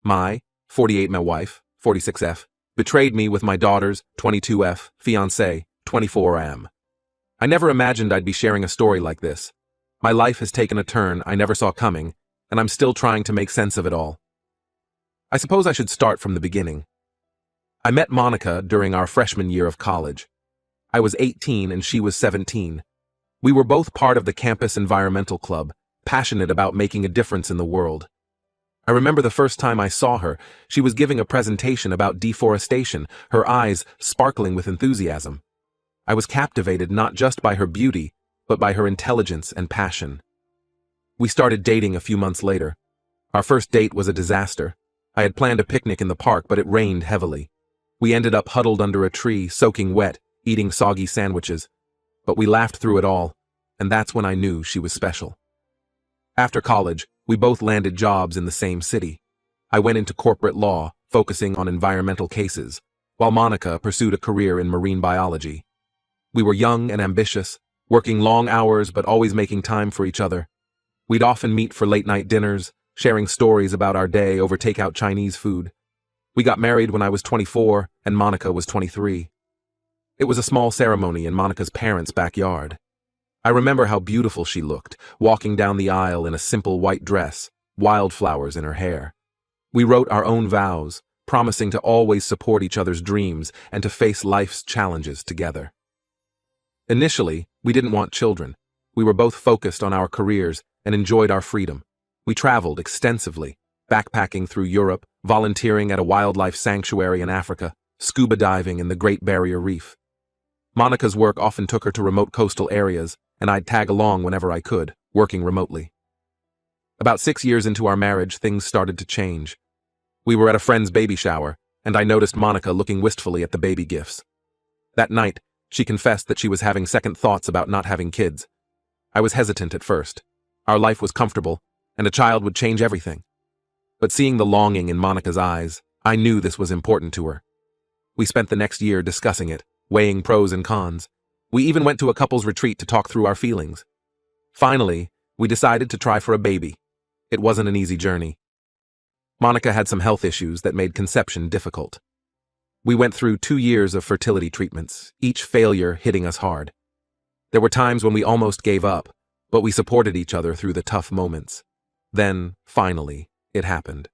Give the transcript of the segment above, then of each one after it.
My, 48 my wife, 46F, betrayed me with my daughter's, 22F, fiancé, 24M. I never imagined I'd be sharing a story like this. My life has taken a turn I never saw coming, and I'm still trying to make sense of it all. I suppose I should start from the beginning. I met Monica during our freshman year of college. I was 18 and she was 17. We were both part of the campus environmental club, passionate about making a difference in the world. I remember the first time I saw her, she was giving a presentation about deforestation, her eyes sparkling with enthusiasm. I was captivated not just by her beauty, but by her intelligence and passion. We started dating a few months later. Our first date was a disaster. I had planned a picnic in the park, but it rained heavily. We ended up huddled under a tree, soaking wet, eating soggy sandwiches. But we laughed through it all, and that's when I knew she was special. After college, we both landed jobs in the same city. I went into corporate law, focusing on environmental cases, while Monica pursued a career in marine biology. We were young and ambitious, working long hours but always making time for each other. We'd often meet for late-night dinners, sharing stories about our day over takeout Chinese food. We got married when I was 24 and Monica was 23. It was a small ceremony in Monica's parents' backyard. I remember how beautiful she looked, walking down the aisle in a simple white dress, wildflowers in her hair. We wrote our own vows, promising to always support each other's dreams and to face life's challenges together. Initially, we didn't want children. We were both focused on our careers and enjoyed our freedom. We traveled extensively, backpacking through Europe, volunteering at a wildlife sanctuary in Africa, scuba diving in the Great Barrier Reef. Monica's work often took her to remote coastal areas, and I'd tag along whenever I could, working remotely. About 6 years into our marriage, things started to change. We were at a friend's baby shower, and I noticed Monica looking wistfully at the baby gifts. That night, she confessed that she was having second thoughts about not having kids. I was hesitant at first. Our life was comfortable, and a child would change everything. But seeing the longing in Monica's eyes, I knew this was important to her. We spent the next year discussing it, weighing pros and cons. We even went to a couples retreat to talk through our feelings. Finally, we decided to try for a baby. It wasn't an easy journey. Monica had some health issues that made conception difficult. We went through 2 years of fertility treatments, each failure hitting us hard. There were times when we almost gave up, but we supported each other through the tough moments. Then, finally, it happened.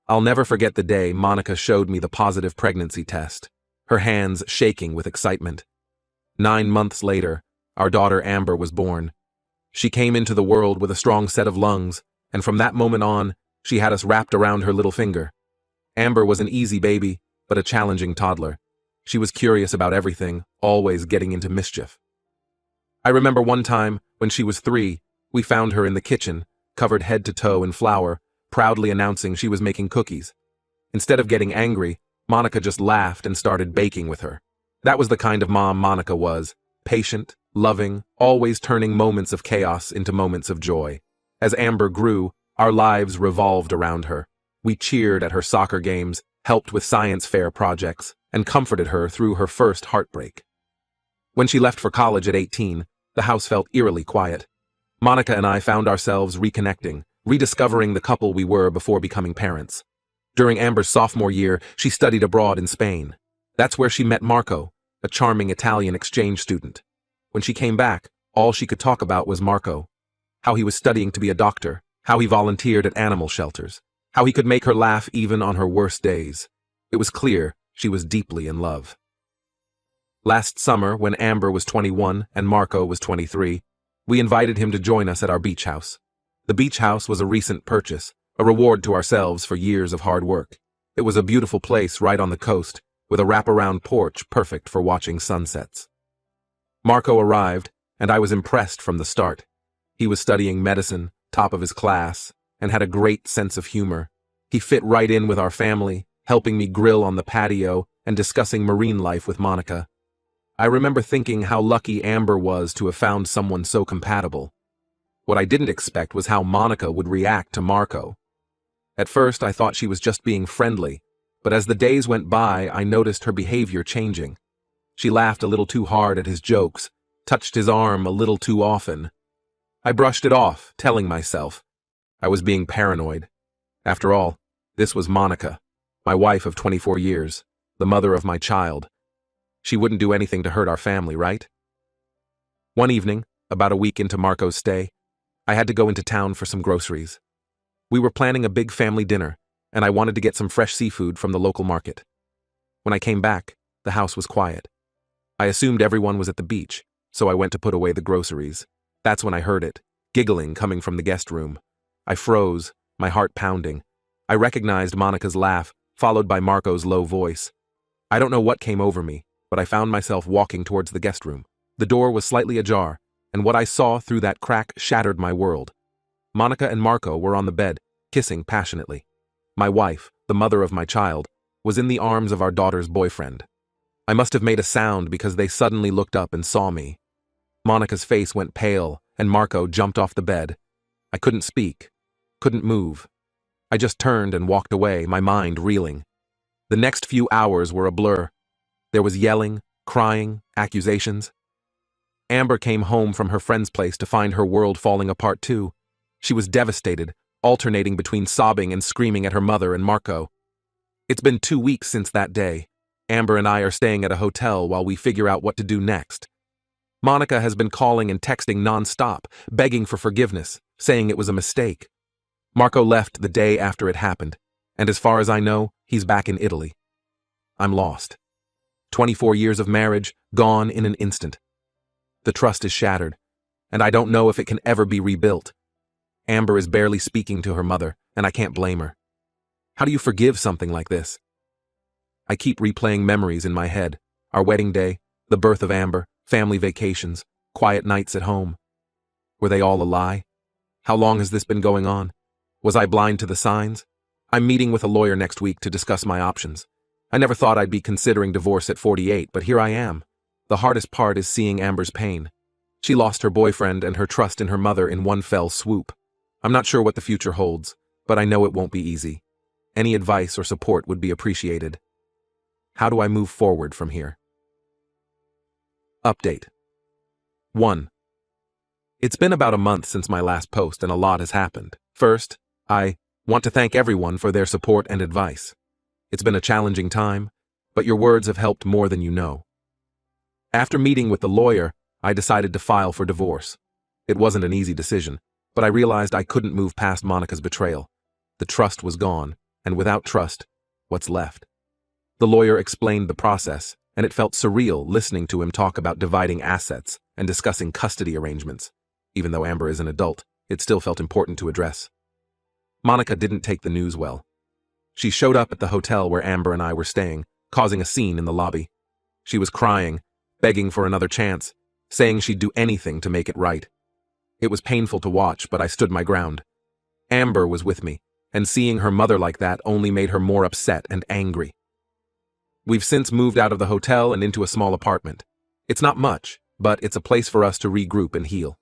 I'll never forget the day Monica showed me the positive pregnancy test, her hands shaking with excitement. 9 months later, our daughter Amber was born. She came into the world with a strong set of lungs, and from that moment on, she had us wrapped around her little finger. Amber was an easy baby, but a challenging toddler. She was curious about everything, always getting into mischief. I remember one time, when she was 3, we found her in the kitchen, covered head to toe in flour, proudly announcing she was making cookies. Instead of getting angry, Monica just laughed and started baking with her. That was the kind of mom Monica was, patient, loving, always turning moments of chaos into moments of joy. As Amber grew, our lives revolved around her. We cheered at her soccer games, helped with science fair projects, and comforted her through her first heartbreak. When she left for college at 18, the house felt eerily quiet. Monica and I found ourselves reconnecting, rediscovering the couple we were before becoming parents. During Amber's sophomore year, she studied abroad in Spain. That's where she met Marco, a charming Italian exchange student. When she came back, all she could talk about was Marco. How he was studying to be a doctor, how he volunteered at animal shelters, how he could make her laugh even on her worst days. It was clear she was deeply in love. Last summer, when Amber was 21 and Marco was 23, we invited him to join us at our beach house. The beach house was a recent purchase, a reward to ourselves for years of hard work. It was a beautiful place right on the coast, with a wraparound porch perfect for watching sunsets. Marco arrived, and I was impressed from the start. He was studying medicine, top of his class, and had a great sense of humor. He fit right in with our family, helping me grill on the patio and discussing marine life with Monica. I remember thinking how lucky Amber was to have found someone so compatible. What I didn't expect was how Monica would react to Marco. At first, I thought she was just being friendly, but as the days went by, I noticed her behavior changing. She laughed a little too hard at his jokes, touched his arm a little too often. I brushed it off, telling myself I was being paranoid. After all, This was Monica, my wife of 24 years, the mother of my child. She wouldn't do anything to hurt our family, right? One evening, about a week into Marco's stay, I had to go into town for some groceries. We were planning a big family dinner, and I wanted to get some fresh seafood from the local market. When I came back, the house was quiet. I assumed everyone was at the beach, so I went to put away the groceries. That's when I heard it, giggling coming from the guest room. I froze, my heart pounding. I recognized Monica's laugh, followed by Marco's low voice. I don't know what came over me, but I found myself walking towards the guest room. The door was slightly ajar, and what I saw through that crack shattered my world. Monica and Marco were on the bed, kissing passionately. My wife, the mother of my child, was in the arms of our daughter's boyfriend. I must have made a sound because they suddenly looked up and saw me. Monica's face went pale, and Marco jumped off the bed. I couldn't speak, couldn't move. I just turned and walked away, my mind reeling. The next few hours were a blur. There was yelling, crying, accusations. Amber came home from her friend's place to find her world falling apart too. She was devastated, alternating between sobbing and screaming at her mother and Marco. It's been 2 weeks since that day. Amber and I are staying at a hotel while we figure out what to do next. Monica has been calling and texting nonstop, begging for forgiveness, saying it was a mistake. Marco left the day after it happened, and as far as I know, he's back in Italy. I'm lost. 24 years of marriage, gone in an instant. The trust is shattered, and I don't know if it can ever be rebuilt. Amber is barely speaking to her mother, and I can't blame her. How do you forgive something like this? I keep replaying memories in my head. Our wedding day, the birth of Amber, family vacations, quiet nights at home. Were they all a lie? How long has this been going on? Was I blind to the signs? I'm meeting with a lawyer next week to discuss my options. I never thought I'd be considering divorce at 48, but here I am. The hardest part is seeing Amber's pain. She lost her boyfriend and her trust in her mother in one fell swoop. I'm not sure what the future holds, but I know it won't be easy. Any advice or support would be appreciated. How do I move forward from here? Update. 1. It's been about a month since my last post and a lot has happened. First, I want to thank everyone for their support and advice. It's been a challenging time, but your words have helped more than you know. After meeting with the lawyer, I decided to file for divorce. It wasn't an easy decision, but I realized I couldn't move past Monica's betrayal. The trust was gone, and without trust, what's left? The lawyer explained the process, and it felt surreal listening to him talk about dividing assets and discussing custody arrangements. Even though Amber is an adult, it still felt important to address. Monica didn't take the news well. She showed up at the hotel where Amber and I were staying, causing a scene in the lobby. She was crying, begging for another chance, saying she'd do anything to make it right. It was painful to watch, but I stood my ground. Amber was with me, and seeing her mother like that only made her more upset and angry. We've since moved out of the hotel and into a small apartment. It's not much, but it's a place for us to regroup and heal.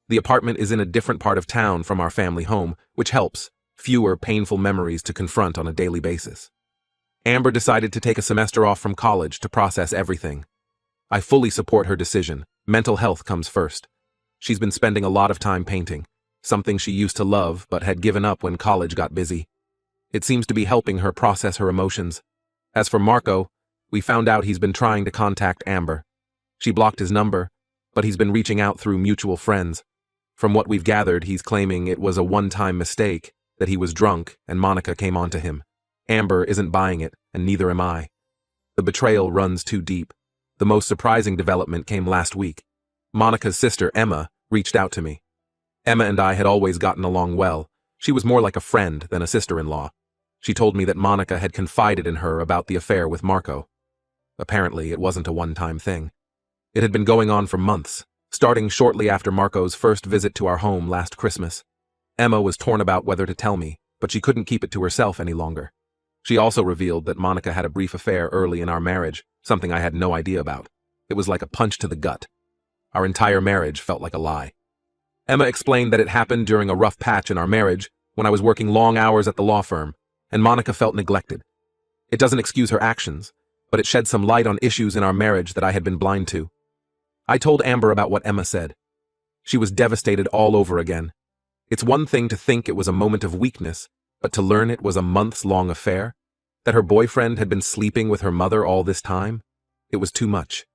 The apartment is in a different part of town from our family home, which helps. Fewer painful memories to confront on a daily basis. Amber decided to take a semester off from college to process everything. I fully support her decision. Mental health comes first. She's been spending a lot of time painting, something she used to love but had given up when college got busy. It seems to be helping her process her emotions. As for Marco, we found out he's been trying to contact Amber. She blocked his number, but he's been reaching out through mutual friends. From what we've gathered, he's claiming it was a one-time mistake, that he was drunk and Monica came on to him. Amber isn't buying it, and neither am I. The betrayal runs too deep. The most surprising development came last week. Monica's sister, Emma, reached out to me. Emma and I had always gotten along well. She was more like a friend than a sister-in-law. She told me that Monica had confided in her about the affair with Marco. Apparently, it wasn't a one-time thing. It had been going on for months, starting shortly after Marco's first visit to our home last Christmas. Emma was torn about whether to tell me, but she couldn't keep it to herself any longer. She also revealed that Monica had a brief affair early in our marriage, something I had no idea about. It was like a punch to the gut. Our entire marriage felt like a lie. Emma explained that it happened during a rough patch in our marriage when I was working long hours at the law firm, and Monica felt neglected. It doesn't excuse her actions, but it shed some light on issues in our marriage that I had been blind to. I told Amber about what Emma said. She was devastated all over again. It's one thing to think it was a moment of weakness, But to learn it was a months-long affair, that her boyfriend had been sleeping with her mother all this time, it was too much.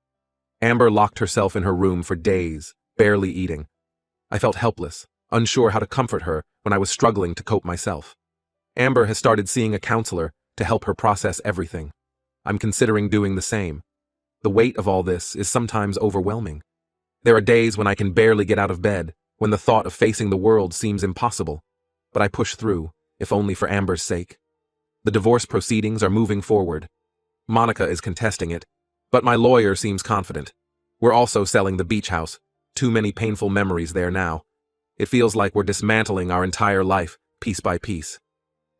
Amber locked herself in her room for days, barely eating. I felt helpless, unsure how to comfort her when I was struggling to cope myself. Amber has started seeing a counselor to help her process everything. I'm considering doing the same. The weight of all this is sometimes overwhelming. There are days when I can barely get out of bed, when the thought of facing the world seems impossible. But I push through, if only for Amber's sake. The divorce proceedings are moving forward. Monica is contesting it, but my lawyer seems confident. We're also selling the beach house. Too many painful memories there now. It feels like we're dismantling our entire life, piece by piece.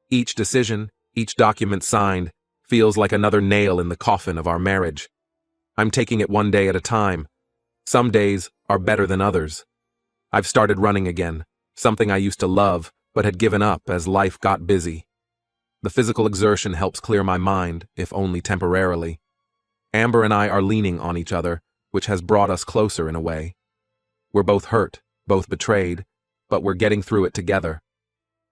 Each decision, each document signed, feels like another nail in the coffin of our marriage. I'm taking it one day at a time. Some days are better than others. I've started running again, something I used to love, but had given up as life got busy. The physical exertion helps clear my mind, if only temporarily. Amber and I are leaning on each other, which has brought us closer in a way. We're both hurt, both betrayed, but we're getting through it together.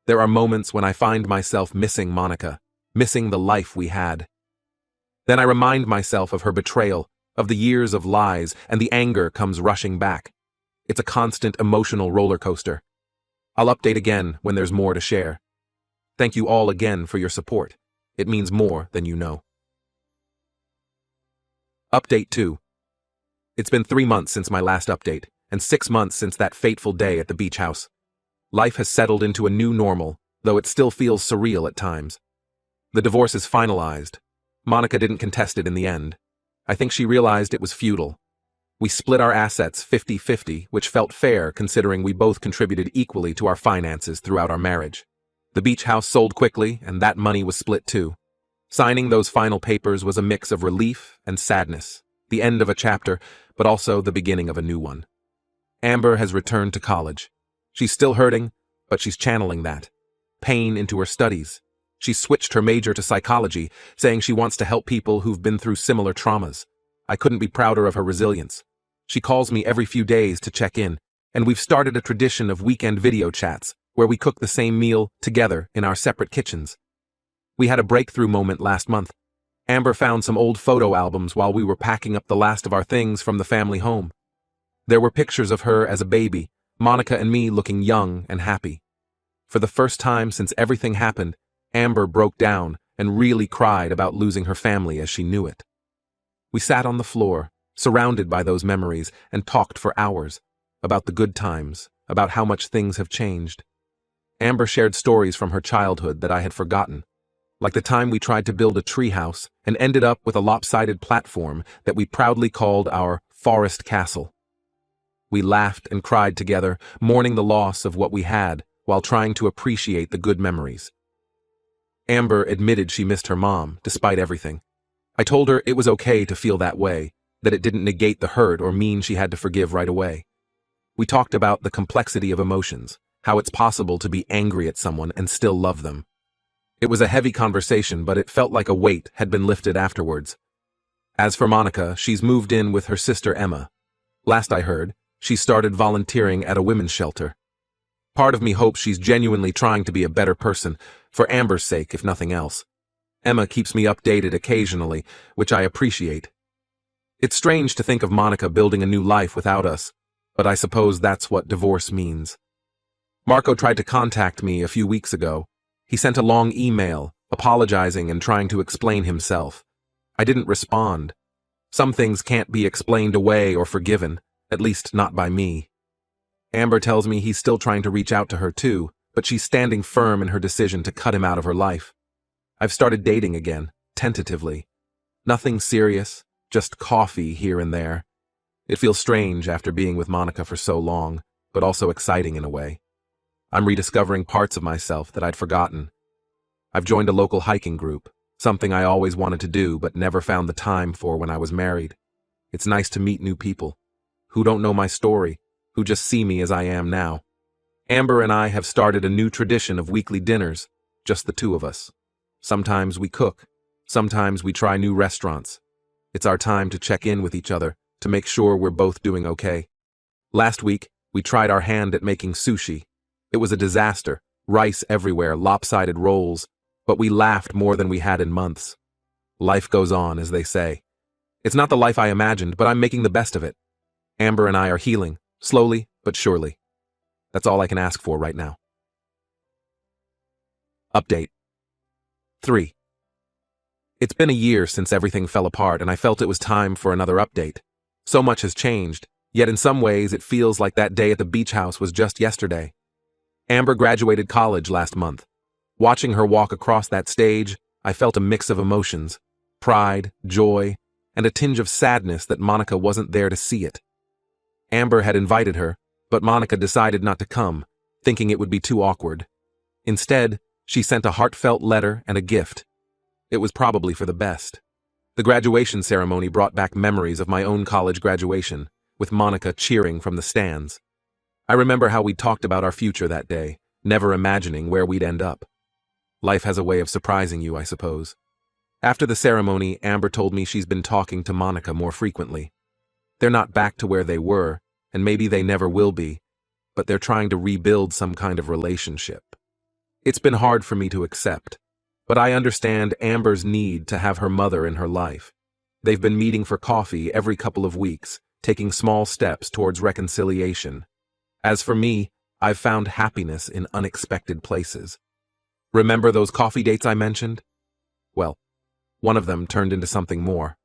There are moments when I find myself missing Monica, missing the life we had. Then I remind myself of her betrayal, of the years of lies, and the anger comes rushing back. It's a constant emotional roller coaster. I'll update again when there's more to share. Thank you all again for your support. It means more than you know. Update 2. It's been 3 months since my last update, and 6 months since that fateful day at the beach house. Life has settled into a new normal, though it still feels surreal at times. The divorce is finalized. Monica didn't contest it in the end. I think she realized it was futile. We split our assets 50-50, which felt fair considering we both contributed equally to our finances throughout our marriage. The beach house sold quickly, and that money was split too. Signing those final papers was a mix of relief and sadness, the end of a chapter, but also the beginning of a new one. Amber has returned to college. She's still hurting, but she's channeling that pain into her studies. She switched her major to psychology, saying she wants to help people who've been through similar traumas. I couldn't be prouder of her resilience. She calls me every few days to check in, and we've started a tradition of weekend video chats, where we cook the same meal together in our separate kitchens. We had a breakthrough moment last month. Amber found some old photo albums while we were packing up the last of our things from the family home. There were pictures of her as a baby, Monica and me looking young and happy. For the first time since everything happened, Amber broke down and really cried about losing her family as she knew it. We sat on the floor, surrounded by those memories, and talked for hours about the good times, about how much things have changed. Amber shared stories from her childhood that I had forgotten, like the time we tried to build a treehouse and ended up with a lopsided platform that we proudly called our forest castle. We laughed and cried together, mourning the loss of what we had while trying to appreciate the good memories. Amber admitted she missed her mom, despite everything. I told her it was okay to feel that way, that it didn't negate the hurt or mean she had to forgive right away. We talked about the complexity of emotions, how it's possible to be angry at someone and still love them. It was a heavy conversation, but it felt like a weight had been lifted afterwards. As for Monica, she's moved in with her sister Emma. Last I heard, she started volunteering at a women's shelter. Part of me hopes she's genuinely trying to be a better person, for Amber's sake if nothing else. Emma keeps me updated occasionally, which I appreciate. It's strange to think of Monica building a new life without us, but I suppose that's what divorce means. Marco tried to contact me a few weeks ago. He sent a long email, apologizing and trying to explain himself. I didn't respond. Some things can't be explained away or forgiven, at least not by me. Amber tells me he's still trying to reach out to her too, but she's standing firm in her decision to cut him out of her life. I've started dating again, tentatively. Nothing serious, just coffee here and there. It feels strange after being with Monica for so long, but also exciting in a way. I'm rediscovering parts of myself that I'd forgotten. I've joined a local hiking group, something I always wanted to do but never found the time for when I was married. It's nice to meet new people, who don't know my story, who just see me as I am now. Amber and I have started a new tradition of weekly dinners, just the two of us. Sometimes we cook, sometimes we try new restaurants. It's our time to check in with each other, to make sure we're both doing okay. Last week, we tried our hand at making sushi. It was a disaster, rice everywhere, lopsided rolls, but we laughed more than we had in months. Life goes on, as they say. It's not the life I imagined, but I'm making the best of it. Amber and I are healing, slowly but surely. That's all I can ask for right now. Update 3. It's been a year since everything fell apart, and I felt it was time for another update. So much has changed, yet in some ways it feels like that day at the beach house was just yesterday. Amber graduated college last month. Watching her walk across that stage, I felt a mix of emotions: pride, joy, and a tinge of sadness that Monica wasn't there to see it. Amber had invited her, but Monica decided not to come, thinking it would be too awkward. Instead, she sent a heartfelt letter and a gift. It was probably for the best. The graduation ceremony brought back memories of my own college graduation, with Monica cheering from the stands. I remember how we talked about our future that day, never imagining where we'd end up. Life has a way of surprising you, I suppose. After the ceremony, Amber told me she's been talking to Monica more frequently. They're not back to where they were, and maybe they never will be, but they're trying to rebuild some kind of relationship. It's been hard for me to accept, but I understand Amber's need to have her mother in her life. They've been meeting for coffee every couple of weeks, taking small steps towards reconciliation. As for me, I've found happiness in unexpected places. Remember those coffee dates I mentioned? Well, one of them turned into something more.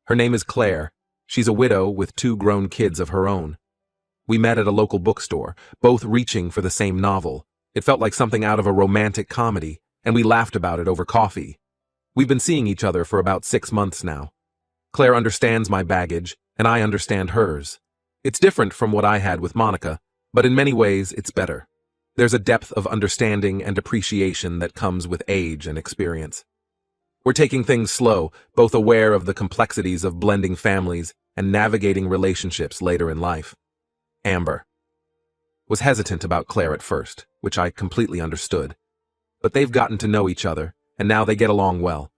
Her name is Claire. She's a widow with 2 grown kids of her own. We met at a local bookstore, both reaching for the same novel. It felt like something out of a romantic comedy, and we laughed about it over coffee. We've been seeing each other for about 6 months now. Claire understands my baggage, and I understand hers. It's different from what I had with Monica, but in many ways it's better. There's a depth of understanding and appreciation that comes with age and experience. We're taking things slow, both aware of the complexities of blending families and navigating relationships later in life. Amber was hesitant about Claire at first, which I completely understood. But they've gotten to know each other, and now they get along well.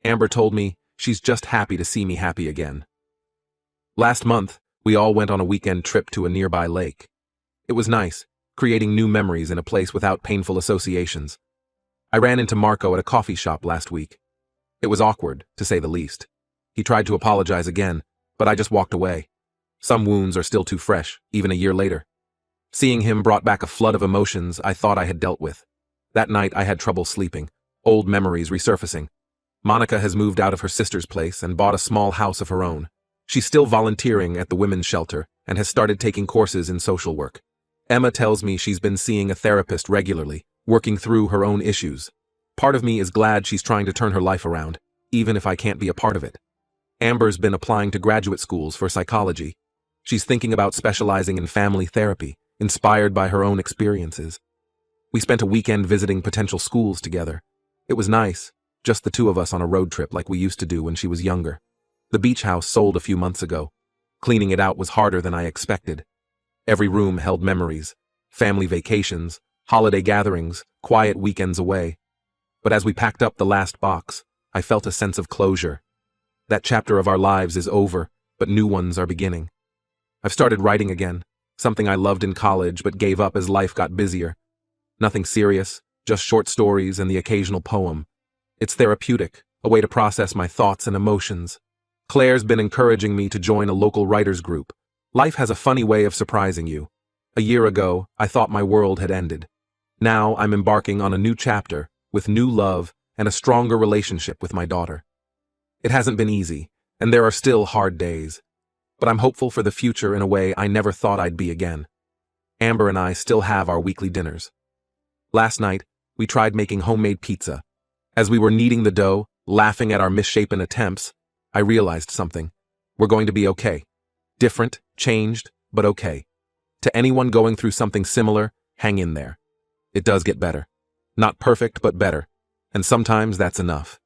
Amber told me she's just happy to see me happy again. Last month, we all went on a weekend trip to a nearby lake. It was nice, creating new memories in a place without painful associations. I ran into Marco at a coffee shop last week. It was awkward, to say the least. He tried to apologize again, but I just walked away. Some wounds are still too fresh, even a year later. Seeing him brought back a flood of emotions I thought I had dealt with. That night I had trouble sleeping, old memories resurfacing. Monica has moved out of her sister's place and bought a small house of her own. She's still volunteering at the women's shelter and has started taking courses in social work. Emma tells me she's been seeing a therapist regularly, working through her own issues. Part of me is glad she's trying to turn her life around, even if I can't be a part of it. Amber's been applying to graduate schools for psychology. She's thinking about specializing in family therapy, inspired by her own experiences. We spent a weekend visiting potential schools together. It was nice, just the 2 of us on a road trip like we used to do when she was younger. The beach house sold a few months ago. Cleaning it out was harder than I expected. Every room held memories, family vacations, holiday gatherings, quiet weekends away. But as we packed up the last box, I felt a sense of closure. That chapter of our lives is over, but new ones are beginning. I've started writing again, something I loved in college but gave up as life got busier. Nothing serious, just short stories and the occasional poem. It's therapeutic, a way to process my thoughts and emotions. Claire's been encouraging me to join a local writers group. Life has a funny way of surprising you. A year ago, I thought my world had ended. Now I'm embarking on a new chapter, with new love and a stronger relationship with my daughter. It hasn't been easy, and there are still hard days. But I'm hopeful for the future in a way I never thought I'd be again. Amber and I still have our weekly dinners. Last night, we tried making homemade pizza. As we were kneading the dough, laughing at our misshapen attempts, I realized something. We're going to be okay. Different, changed, but okay. To anyone going through something similar, hang in there. It does get better. Not perfect, but better. And sometimes that's enough.